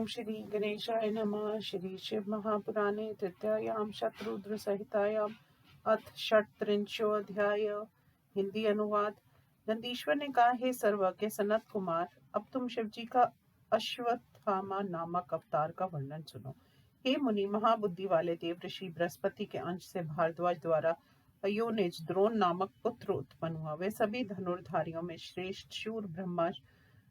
श्री गणेशाय नमः। श्री शिव महापुराणे तृतीयायाम शत्रुद्र संहितायाम अथ षट्त्रिंशोऽध्याय। हिंदी अनुवाद। नंदीश्वर ने कहा, हे सर्वज्ञ सनत कुमार, अब तुम शिव जी का अश्वत्थामा नामक अवतार का वर्णन सुनो। हे मुनि, महाबुद्धि वाले देव ऋषि बृहस्पति के अंश से भारद्वाज द्वारा अयोनिज द्रोण नामक पुत्र उत्पन्न हुआ। वे सभी धनुर्धारियों में श्रेष्ठ शूर ब्रह्मा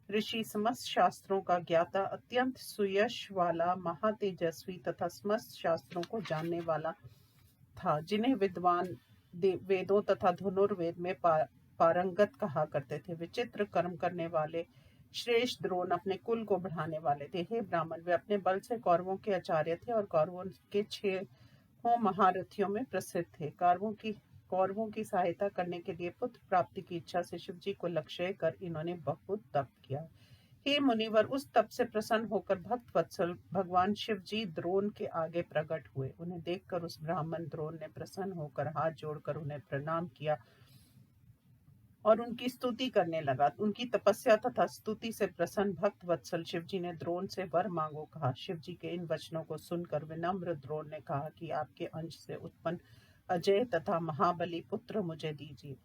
ऋषि, समस्त शास्त्रों का ज्ञाता, अत्यंत सुयश वाला, महातेजस्वी तथा समस्त शास्त्रों को जानने वाला था, जिन्हें विद्वान वेदों तथा धनुर्वेद में पारंगत कहा करते थे। विचित्र कर्म करने वाले श्रेष्ठ द्रोण अपने कुल को बढ़ाने वाले थे। हे ब्राह्मण, वे अपने बल से कौरवों के आचार्य थे और कौरवों के 6 महारथियों में प्रसिद्ध थे। कौरवों की सहायता करने के लिए पुत्र प्राप्ति की इच्छा से शिव जी को लक्ष्य कर इन्होंने बहुत तप किया। हे मुनिवर, उस तप से प्रसन्न होकर भक्त वत्सल भगवान शिव जी द्रोण के आगे प्रकट हुए। उन्हें देखकर उस ब्राह्मण द्रोण ने प्रसन्न होकर हाथ जोड़कर उन्हें प्रणाम किया और उनकी स्तुति करने लगा। उनकी तपस्या तथा स्तुति से प्रसन्न भक्त वत्सल शिव जी ने द्रोण से वर मांगो कहा। शिव जी के इन वचनों को सुनकर विनम्र द्रोण ने कहा कि आपके अंश से उत्पन्न अजय तथा महाबली पुत्र मुझे दीजिए।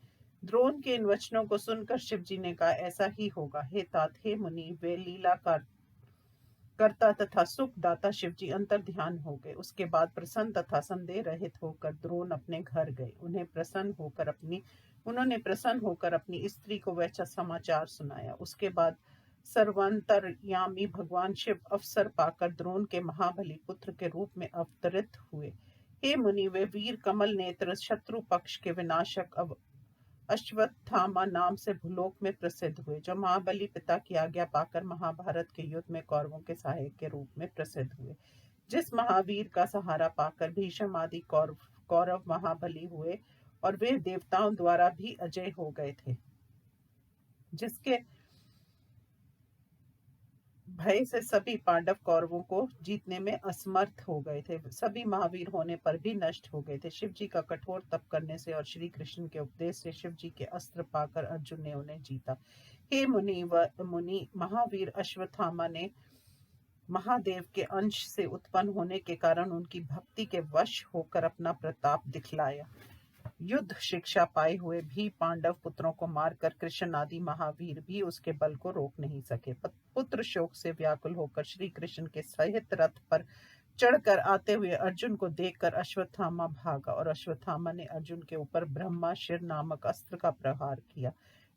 द्रोण के इन वचनों को सुनकर शिव जी ने कहा, ऐसा ही होगा। हे तात, हे मुनि, वे लीला करता तथा सुख दाता शिव जी अंतर ध्यान हो गए। उसके बाद प्रसन्न तथा संदेह रहित होकर द्रोण अपने घर गए। उन्होंने प्रसन्न होकर अपनी स्त्री को वह समाचार सुनाया। उसके बाद सर्वांतरयामी भगवान शिव अवसर पाकर द्रोण के महाबली पुत्र के रूप में अवतरित हुए। हे मुनि, वे वीर कमल नेत्र, शत्रु पक्ष के विनाशक अश्वत्थामा नाम से भूलोक में प्रसिद्ध हुए, जो महाबली पिता की आज्ञा पाकर महाभारत के युद्ध में कौरवों के सहायक के रूप में प्रसिद्ध हुए। जिस महावीर का सहारा पाकर भीष्म आदि कौरव महाबली हुए और वे देवताओं द्वारा भी अजय हो गए थे, जिसके भय से सभी पांडव कौरवों को जीतने में असमर्थ हो गए थे। सभी महावीर होने पर भी नष्ट हो गए थे। शिव जी का कठोर तप करने से और श्री कृष्ण के उपदेश से शिव जी के अस्त्र पाकर अर्जुन ने उन्हें जीता। हे मुनि, महावीर अश्वत्थामा ने महादेव के अंश से उत्पन्न होने के कारण उनकी भक्ति के वश होकर अपना प्रताप दिखलाया। युद्ध शिक्षा पाए हुए भी पांडव पुत्रों को मारकर कृष्ण आदि महावीर भी उसके बल को रोक नहीं सके। पुत्र शोक से व्याकुल होकर श्री कृष्ण के सहित रथ पर चढ़कर आते हुए अर्जुन को देखकर अश्वत्थामा भागा और अश्वत्थामा ने अर्जुन के ऊपर ब्रह्माशिर नामक अस्त्र का प्रहार किया,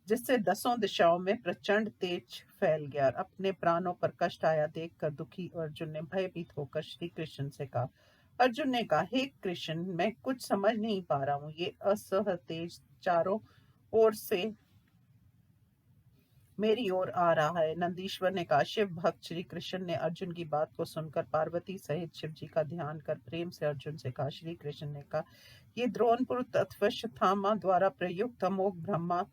जिससे 10 दिशाओं में प्रचंड तेज फैल गया। अपने प्राणों पर कष्ट आया देखकर दुखी अर्जुन ने भयभीत होकर श्री कृष्ण से कहा। अर्जुन ने कहा, हे कृष्ण, मैं कुछ समझ नहीं पा रहा हूँ। ये असह तेज चारों ओर से मेरी ओर आ रहा है। नंदीश्वर ने कहा। शिव भक्त श्री कृष्ण ने अर्जुन की बात को सुनकर पार्वती सहित शिव जी का ध्यान कर प्रेम से अर्जुन से कहा। श्री कृष्ण ने कहा, ये द्रोणपुर अश्वत्थामा द्वारा प्रयुक्त अमोघ ब्रह्मा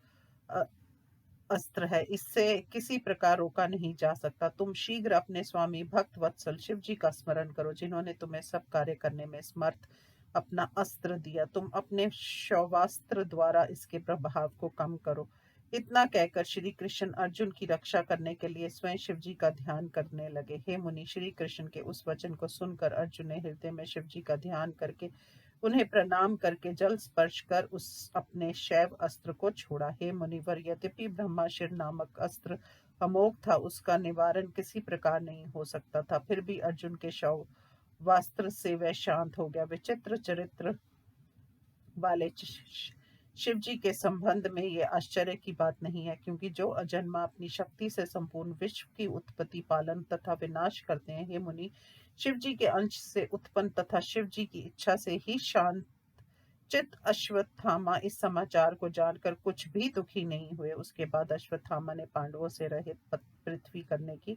अस्त्र है, इससे किसी प्रकार रोका नहीं जा सकता। तुम शीघ्र अपने स्वामी भक्त वत्सल शिव जी का स्मरण करो, जिन्होंने तुम्हें सब कार्य करने में समर्थ अपना अस्त्र दिया। तुम अपने शौवास्त्र द्वारा इसके प्रभाव को कम करो। इतना कहकर श्री कृष्ण अर्जुन की रक्षा करने के लिए स्वयं शिव जी का ध्यान करने लगे। हे मुनि, श्री कृष्ण के उस वचन को सुनकर अर्जुन ने हृदय में शिव जी का ध्यान करके उन्हें प्रणाम करके जल स्पर्श कर उस अपने शैव अस्त्र को छोड़ा। हे मुनिवर, यद्यपि ब्रह्माशिर नामक अस्त्र अमोघ था, उसका निवारण किसी प्रकार नहीं हो सकता था, फिर भी अर्जुन के शौवास्त्र से वह शांत हो गया। विचित्र चरित्र वाले शिव जी के संबंध में यह आश्चर्य की बात नहीं है, क्योंकि जो अजन्मा अपनी शक्ति से संपूर्ण विश्व की उत्पत्ति, पालन तथा विनाश करते हैं। हे मुनि, शिव जी के अंश से उत्पन्न तथा शिव जी की इच्छा से ही शांत चित अश्वत्थामा इस समाचार को जानकर कुछ भी दुखी नहीं हुए। उसके बाद अश्वत्थामा ने पांडवों से रहित पृथ्वी करने की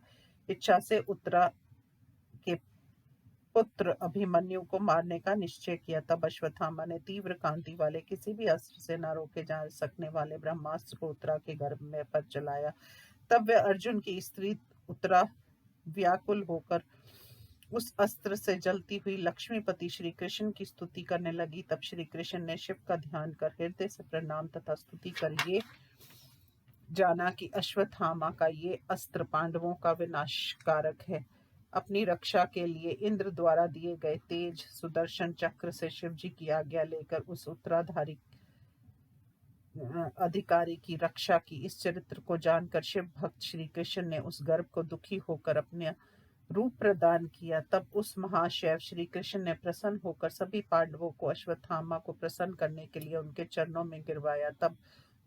इच्छा से उत्तरा के पुत्र अभिमन्यु को मारने का निश्चय किया। तब अश्वत्थामा ने तीव्र कांति वाले, किसी भी अस्त्र से न रोके जा सकने वाले ब्रह्मास्त्र को उत्तरा के गर्भ में पर चलाया। तब वह अर्जुन की स्त्री उत्तरा व्याकुल होकर उस अस्त्र से जलती हुई लक्ष्मीपति श्री कृष्ण की स्तुति करने लगी। तब श्री कृष्ण ने शिव का ध्यान कर हृदय से प्रणाम तथा स्तुति कर ये जाना कि अश्वत्थामा का ये अस्त्र पांडवों का विनाशकारक है। अपनी रक्षा के लिए इंद्र द्वारा दिए गए तेज सुदर्शन चक्र से शिव जी की आज्ञा लेकर उस उत्तराधारी अधिकारी की रक्षा की। इस चरित्र को जानकर शिव भक्त श्री कृष्ण ने उस गर्भ को दुखी होकर अपने रूप प्रदान किया। तब उस महाशैव श्री कृष्ण ने प्रसन्न होकर सभी पांडवों को अश्वत्थामा को प्रसन्न करने के लिए उनके चरणों में गिरवाया। तब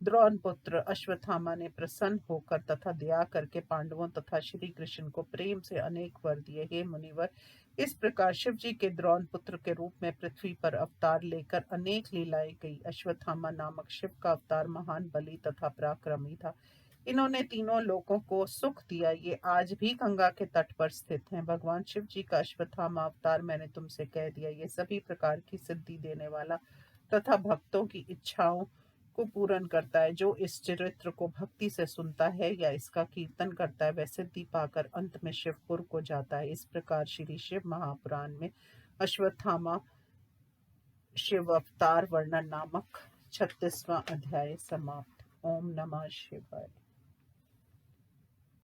द्रोण पुत्र अश्वत्थामा ने प्रसन्न होकर तथा दया करके पांडवों तथा श्री कृष्ण को प्रेम से अनेक वर दिए। हे मुनिवर, इस प्रकार शिव जी के द्रोण पुत्र के रूप में पृथ्वी पर अवतार लेकर अनेक लीलाएं गई। अश्वत्थामा नामक शिव का अवतार महान बली तथा पराक्रमी था। इन्होंने तीनों लोगों को सुख दिया। ये आज भी गंगा के तट पर स्थित हैं। भगवान शिव जी का अश्वत्थामा अवतार मैंने तुमसे कह दिया। ये सभी प्रकार की सिद्धि देने वाला तथा भक्तों की इच्छाओं को पूर्ण करता है। जो इस चरित्र को भक्ति से सुनता है या इसका कीर्तन करता है, वह सिद्धि पाकर अंत में शिवपुर को जाता है। इस प्रकार श्री शिव महापुराण में अश्वत्थामा शिव अवतार वर्णन नामक 36वां अध्याय समाप्त। ओम नमः शिवाय।